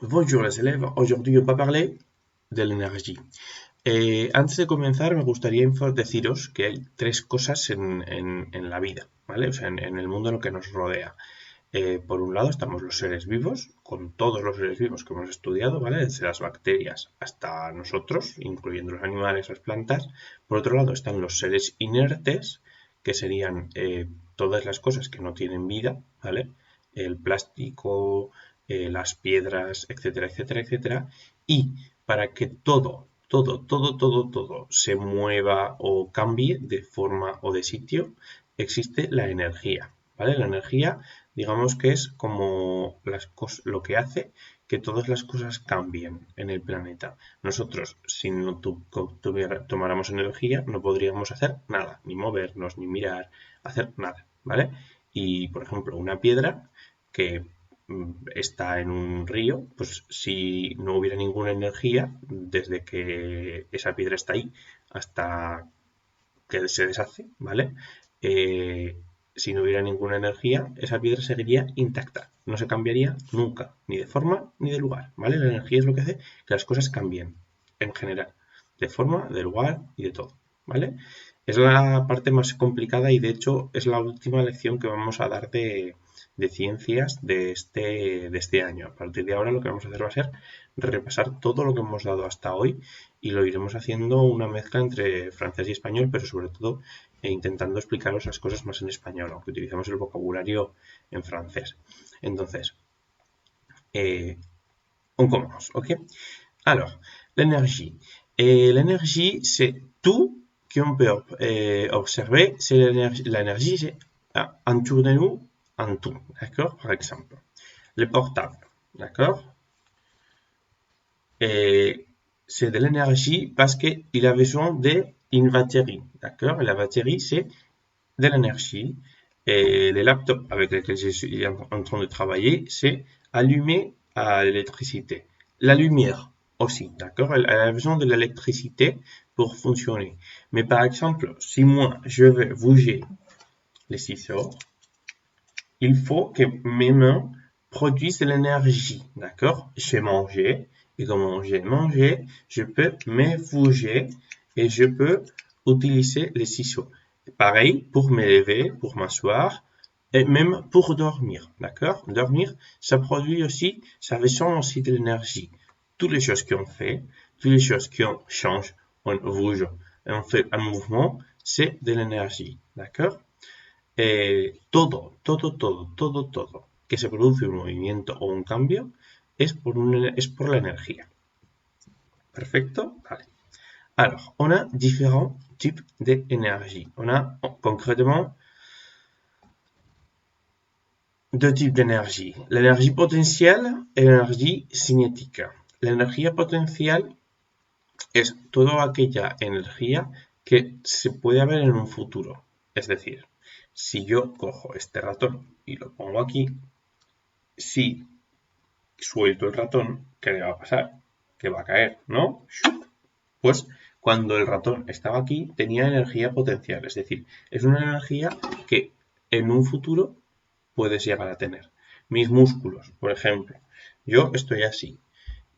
Bonjour les élèves, aujourd'hui on va parler de la energía. Antes de comenzar me gustaría deciros que hay tres cosas en la vida, ¿vale? O sea, en el mundo en el que nos rodea. Por un lado estamos los seres vivos, con todos los seres vivos que hemos estudiado, ¿vale? Desde las bacterias hasta nosotros, incluyendo los animales, las plantas. Por otro lado están los seres inertes, que serían todas las cosas que no tienen vida, ¿vale? El plástico, las piedras, etcétera, etcétera, etcétera. Y para que todo se mueva o cambie de forma o de sitio, existe la energía, ¿vale? La energía, digamos que es como lo que hace que todas las cosas cambien en el planeta. Nosotros, si no tomáramos energía, no podríamos hacer nada, ni movernos, ni mirar, hacer nada, ¿vale? Y, por ejemplo, una piedra que está en un río, pues si no hubiera ninguna energía, desde que esa piedra está ahí hasta que se deshace, ¿vale? Si no hubiera ninguna energía, esa piedra seguiría intacta, no se cambiaría nunca, ni de forma ni de lugar, ¿vale? La energía es lo que hace que las cosas cambien, en general, de forma, de lugar y de todo, ¿vale? Es la parte más complicada y de hecho es la última lección que vamos a dar de ciencias de este año. A partir de ahora lo que vamos a hacer va a ser repasar todo lo que hemos dado hasta hoy y lo iremos haciendo una mezcla entre francés y español, pero sobre todo intentando explicaros las cosas más en español, aunque utilizamos el vocabulario en francés. Entonces, on commence, ok? Alors, l'énergie. L'énergie, c'est tout qu'on peut observer. C'est l'énergie, c'est autour de nous, en tout, d'accord? Par exemple, le portable, d'accord? Et c'est de l'énergie parce qu'il a besoin d'une batterie, d'accord? Et la batterie, c'est de l'énergie. Et les laptops avec lesquels je suis en train de travailler, c'est allumé à l'électricité. La lumière aussi, d'accord? Elle a besoin de l'électricité pour fonctionner. Mais par exemple, si moi, je veux bouger les ciseaux, il faut que mes mains produisent de l'énergie, d'accord? Je vais manger, et comme j'ai mangé, je peux me bouger et je peux utiliser les ciseaux. Pareil pour me lever, pour m'asseoir, et même pour dormir, d'accord? Dormir, ça produit aussi, ça besoin aussi de l'énergie. Toutes les choses qu'on fait, toutes les choses qu'on change, on bouge, on fait un mouvement, c'est de l'énergie, d'accord? Todo que se produce un movimiento o un cambio es por la energía. Perfecto? Vale. Alors, on a différents types d'énergie. On a concrètement deux types d'énergie. L'énergie potentielle et l'énergie cinética. La energía potencial es toda aquella energía que se puede ver en un futuro. Es decir, si yo cojo este ratón y lo pongo aquí, si suelto el ratón, ¿qué le va a pasar? Que va a caer, ¿no? Pues cuando el ratón estaba aquí tenía energía potencial, es decir, es una energía que en un futuro puedes llegar a tener. Mis músculos, por ejemplo, yo estoy así,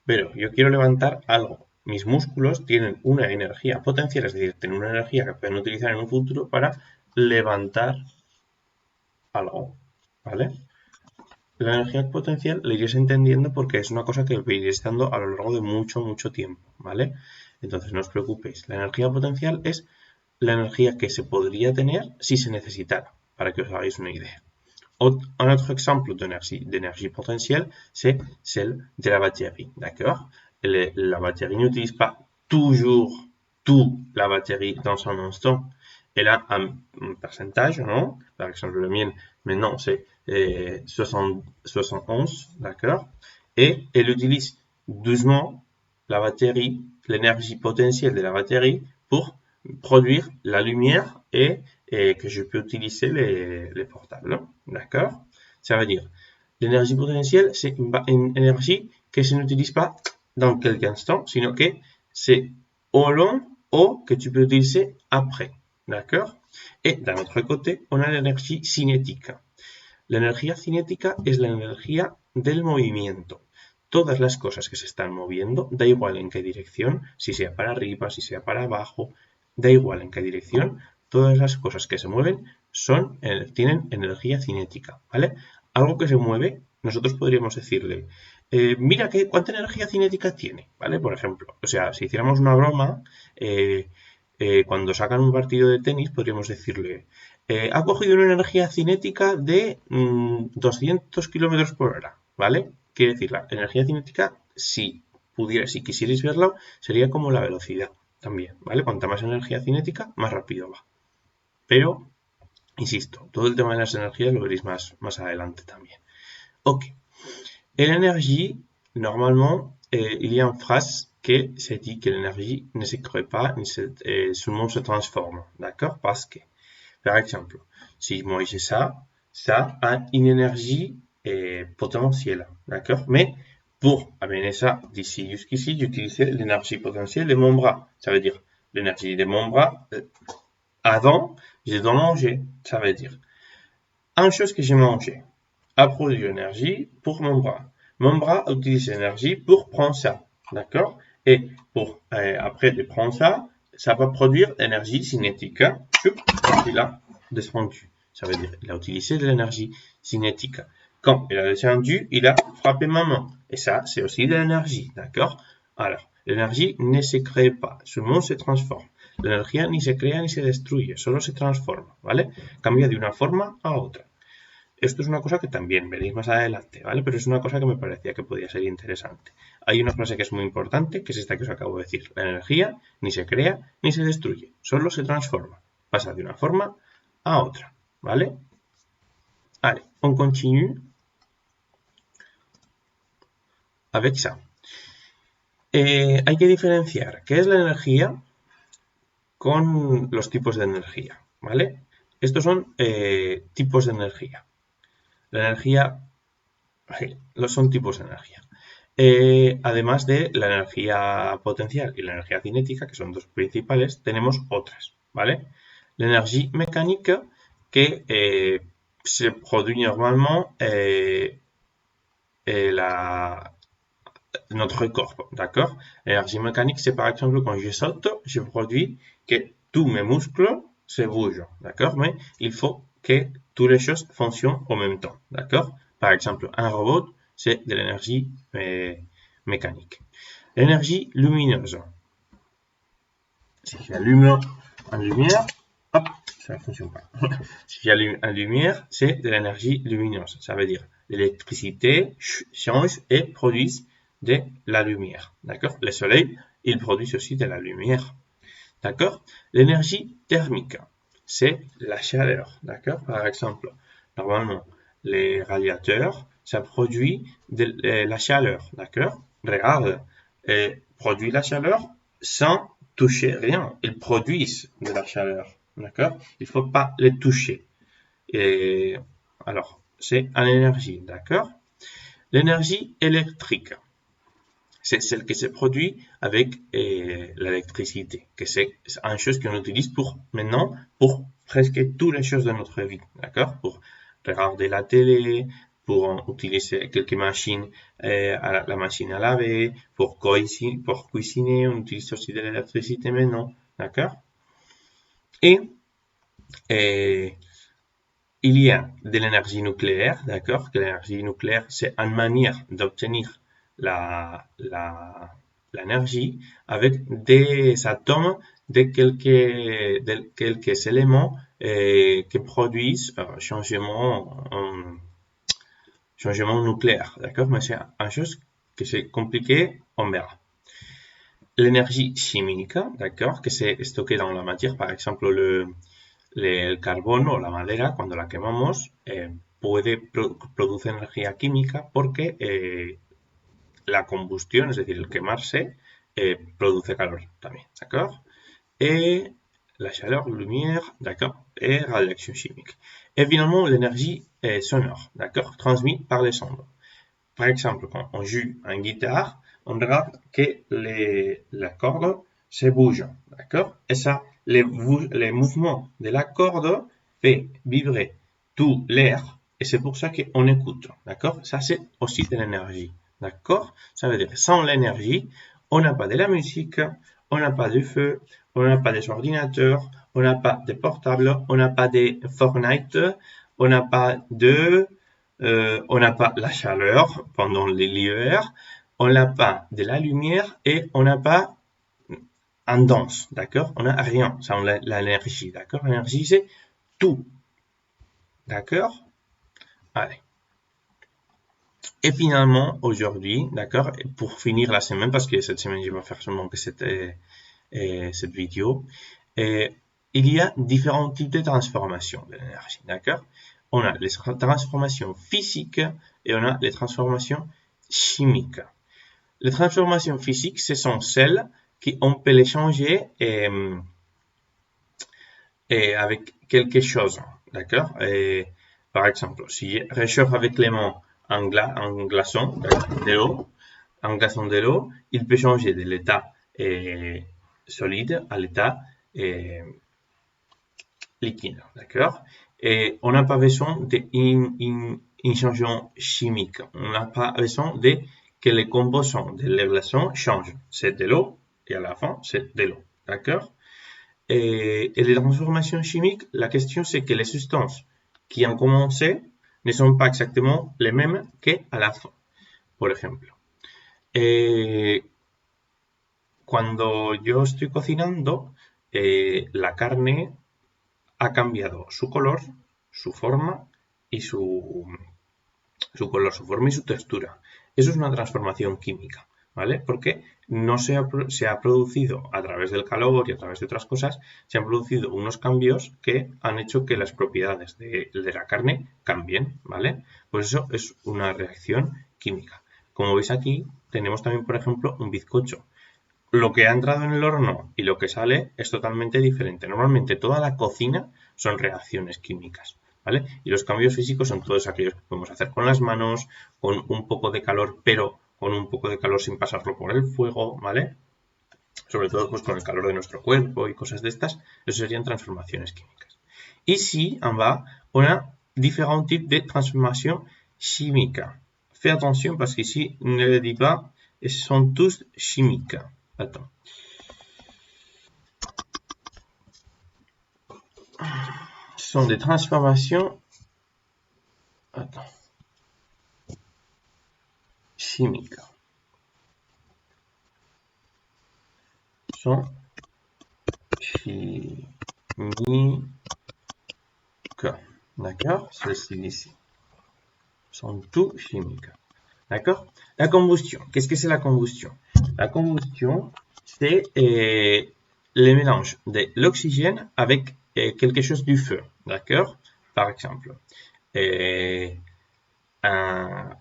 pero yo quiero levantar algo. Mis músculos tienen una energía potencial, es decir, tienen una energía que pueden utilizar en un futuro para levantar algo, ¿vale? La energía potencial la iréis entendiendo porque es una cosa que iréis dando a lo largo de mucho tiempo, ¿vale? Entonces no os preocupéis. La energía potencial es la energía que se podría tener si se necesitara, para que os hagáis una idea. Un autre exemple d'énergie potentielle, c'est celle de la batterie, d'accord? La batterie n'utilise pas toujours toute la batterie dans un instant. Elle a un pourcentage, non? Par exemple, le mien, maintenant, c'est 71, d'accord? Et elle utilise doucement la batterie, l'énergie potentielle de la batterie pour produire la lumière et que je peux utiliser les portables, d'accord? Ça veut dire, l'énergie potentielle, c'est une énergie que je n'utilise pas dans quelques instants, sinon que c'est au long ou que tu peux utiliser après, d'accord? Et d'un autre côté, on a l'énergie cinética. La energía cinética es la energía del movimiento. todas las cosas que se están moviendo, da igual en qué dirección, si sea para arriba, si sea para abajo, da igual en qué dirección, todas las cosas que se mueven tienen energía cinética, ¿vale? Algo que se mueve, nosotros podríamos decirle, mira cuánta energía cinética tiene, ¿vale? Por ejemplo, o sea, si hiciéramos una broma, cuando sacan un partido de tenis, podríamos decirle, ha cogido una energía cinética de 200 km por hora, ¿vale? Quiere decir, la energía cinética, si quisierais verla, sería como la velocidad también, ¿vale? Cuanta más energía cinética, más rápido va. Pero, insisto, todo el tema de las energías lo veréis más adelante también. Ok. Et l'énergie, normalement, il y a une phrase qui se dit que l'énergie ne se crée pas, seulement se transforme. D'accord? Parce que, par exemple, si moi j'ai ça a une énergie potentielle. D'accord? Mais pour amener ça d'ici jusqu'ici, j'utilisais l'énergie potentielle de mon bras. Ça veut dire l'énergie de mon bras avant, j'ai mangé. Ça veut dire une chose que j'ai mangé a produit l'énergie pour mon bras. Mon bras utilise l'énergie pour prendre ça, d'accord? Et après de prendre ça, ça va produire l'énergie cinétique. Il a descendu. Ça veut dire qu'il a utilisé de l'énergie cinétique. Quand il a descendu, il a frappé ma main. Et ça, c'est aussi de l'énergie, d'accord? Alors, l'énergie ne se crée pas, seulement se transforme. La energía ni se crea ni se destruye, solo se transforma, ¿vale? Cambia de una forma a otra. Esto es una cosa que también veréis más adelante, ¿vale? Pero es una cosa que me parecía que podía ser interesante. Hay una frase que es muy importante, que es esta que os acabo de decir. La energía ni se crea ni se destruye, solo se transforma. Pasa de una forma a otra, ¿vale? Allez, on continue avec ça. Hay que diferenciar qué es la energía con los tipos de energía, ¿vale? Estos son tipos de energía. La energía, son tipos de energía. Además de la energía potencial y la energía cinética, que son dos principales, tenemos otras, ¿vale? La energía mecánica que se produit normalement notre corps, d'accord? L'énergie mécanique, c'est par exemple quand je saute, je produis que tous mes muscles se bougent, d'accord? Mais il faut que toutes les choses fonctionnent en même temps, d'accord? Par exemple, un robot, c'est de l'énergie mécanique. L'énergie lumineuse. Si j'allume en lumière, hop, ça ne fonctionne pas. Si j'allume en lumière, c'est de l'énergie lumineuse. Ça veut dire l'électricité change et produit de la lumière. D'accord? Le soleil, il produit aussi de la lumière. D'accord? L'énergie thermique, c'est la chaleur. D'accord? Par exemple, normalement, les radiateurs, ça produit de la chaleur. D'accord? Regarde, produit la chaleur sans toucher rien. Ils produisent de la chaleur. D'accord? Il ne faut pas les toucher. Et alors, c'est en énergie. D'accord? L'énergie électrique, c'est celle qui se produit avec l'électricité, que c'est une chose qu'on utilise maintenant pour presque toutes les choses de notre vie, d'accord? Pour regarder la télé, pour utiliser quelques machines, la machine à laver, pour cuisiner, on utilise aussi de l'électricité maintenant, d'accord? Et il y a de l'énergie nucléaire, d'accord? Que l'énergie nucléaire, c'est une manière d'obtenir l'énergie avec des atomes de quelques éléments qui produisent changement nucléaire, d'accord? Mais c'est une chose que c'est compliqué, on verra. L'énergie chimique, d'accord? Que c'est stocké dans la matière, par exemple el carbono o la madera, cuando la quemamos, puede producir energía química porque la combustión, es decir, el quemarse, produce calor también, d'accord? Et la chaleur, lumière, d'accord? Et radiation chimique. Et finalement, l'énergie sonore, d'accord? Transmise par les ondes. Par exemple, quand on joue une guitare, on regarde que la corde se bouge, d'accord? Et ça, les mouvements de la corde fait vibrer tout l'air et c'est pour ça qu'on écoute, d'accord? Ça, c'est aussi de l'énergie, D'accord? Ça veut dire sans l'énergie, on n'a pas de la musique, on n'a pas de feu, on n'a pas des ordinateurs, on n'a pas de portables, on n'a pas de Fortnite, on n'a pas on n'a pas la chaleur pendant l'hiver, on n'a pas de la lumière et on n'a pas un danse, d'accord? On n'a rien sans l'énergie, d'accord? L'énergie, c'est tout, d'accord? Allez. Et finalement, aujourd'hui, d'accord, pour finir la semaine, parce que cette semaine, je vais faire seulement que cette vidéo, il y a différents types de transformations de l'énergie, d'accord? On a les transformations physiques et on a les transformations chimiques. Les transformations physiques, ce sont celles qu'on peut les changer avec quelque chose, d'accord? Par exemple, si je réchauffe avec les mains un glaçon de l'eau, il peut changer de l'état solide à l'état liquide, d'accord? Et on n'a pas besoin d'un changement chimique. On n'a pas besoin de que les composants de la glaçon changent. C'est de l'eau et à la fin, c'est de l'eau, d'accord? Et les transformations chimiques, la question c'est que les substances qui ont commencé ne sont pas exactement les mêmes qu'à la fin. Por ejemplo, cuando yo estoy cocinando, la carne ha cambiado su color, su forma y su color, su forma y su textura. Eso es una transformación química, ¿vale? Porque no se ha producido a través del calor y a través de otras cosas, se han producido unos cambios que han hecho que las propiedades de la carne cambien, ¿vale? Pues eso es una reacción química. Como veis aquí, tenemos también, por ejemplo, un bizcocho. Lo que ha entrado en el horno y lo que sale es totalmente diferente. Normalmente toda la cocina son reacciones químicas, ¿vale? Y los cambios físicos son todos aquellos que podemos hacer con las manos, con un poco de calor, pero con un poco de calor sin pasarlo por el fuego, ¿vale? Sobre todo pues con el calor de nuestro cuerpo y cosas de estas, eso serían transformaciones químicas. Ici, en bas, on a différents types de transformations chimiques. Fais attention parce qu'ici, ne le dis pas, ils sont tous chimiques. Attends. Ce sont des transformations chimiques. Sont chimiques. D'accord? Ceci ici. Sont tout chimiques. D'accord? La combustion. Qu'est-ce que c'est la combustion? La combustion, c'est le mélange de l'oxygène avec quelque chose du feu. D'accord? Par exemple, un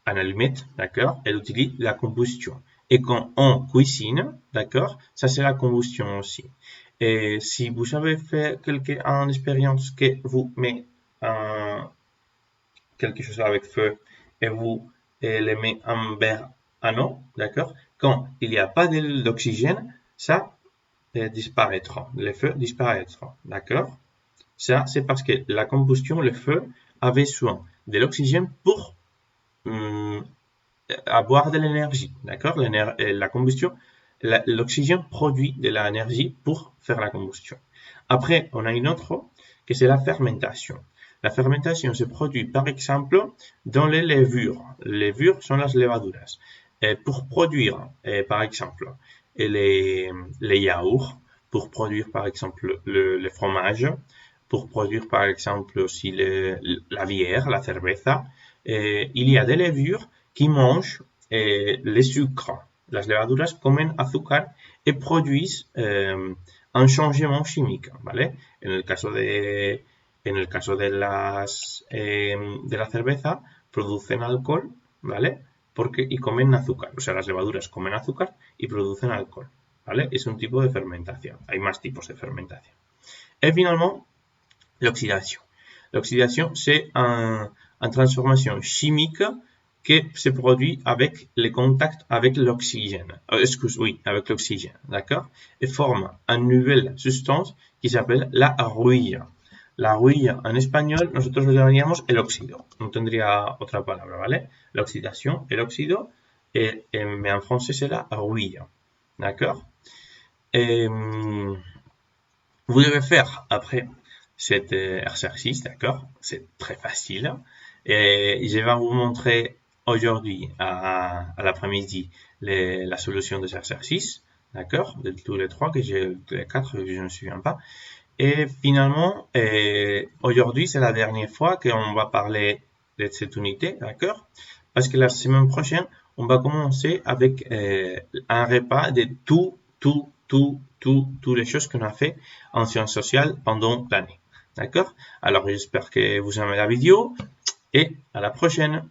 allumette, d'accord? Elle utilise la combustion. Et quand on cuisine, d'accord? Ça, c'est la combustion aussi. Et si vous avez fait une expérience que vous mettez quelque chose avec feu et vous le mettez en verre à eau, d'accord? Quand il n'y a pas d'oxygène, ça disparaîtra. Le feu disparaîtra, d'accord? Ça, c'est parce que la combustion, le feu, avait besoin de l'oxygène pour avoir de l'énergie, d'accord? La combustion, l'oxygène produit de l'énergie pour faire la combustion. Après, on a une autre, que c'est la fermentation. La fermentation se produit, par exemple, dans les levures. Les levures sont las levaduras. Pour produire, par exemple, les yaourts, pour produire, par exemple, le fromage, pour produire, par exemple, aussi la bière, la cerveza, il y a des levures qui mangent les sucres. Las levaduras comen azúcar et produisent un changement chimique, ¿vale? En el caso de la cerveza, producen alcohol, ¿vale? Y comen azúcar. O sea, las levaduras comen azúcar y producen alcohol, ¿vale? Es un tipo de fermentación. Hay más tipos de fermentación. Et finalement, l'oxydation. L'oxydation, c'est une transformation chimique qui se produit avec le contact avec l'oxygène. Avec l'oxygène, d'accord? Et forme une nouvelle substance qui s'appelle la rouille. La huilla en español nosotros lo llamaríamos el óxido. No tendría otra palabra, ¿vale? La oxydation, el óxido, mais en français c'est la huilla. D'accord? Vous devez faire après cet exercice, d'accord? C'est très facile. Et je vais vous montrer aujourd'hui à l'après-midi la solution de cet exercice, d'accord? De tous les trois, les quatre, que je ne me souviens pas. Et finalement, aujourd'hui, c'est la dernière fois qu'on va parler de cette unité, d'accord? Parce que la semaine prochaine, on va commencer avec un repas de toutes les choses qu'on a fait en sciences sociales pendant l'année. D'accord? Alors, j'espère que vous aimez la vidéo et à la prochaine!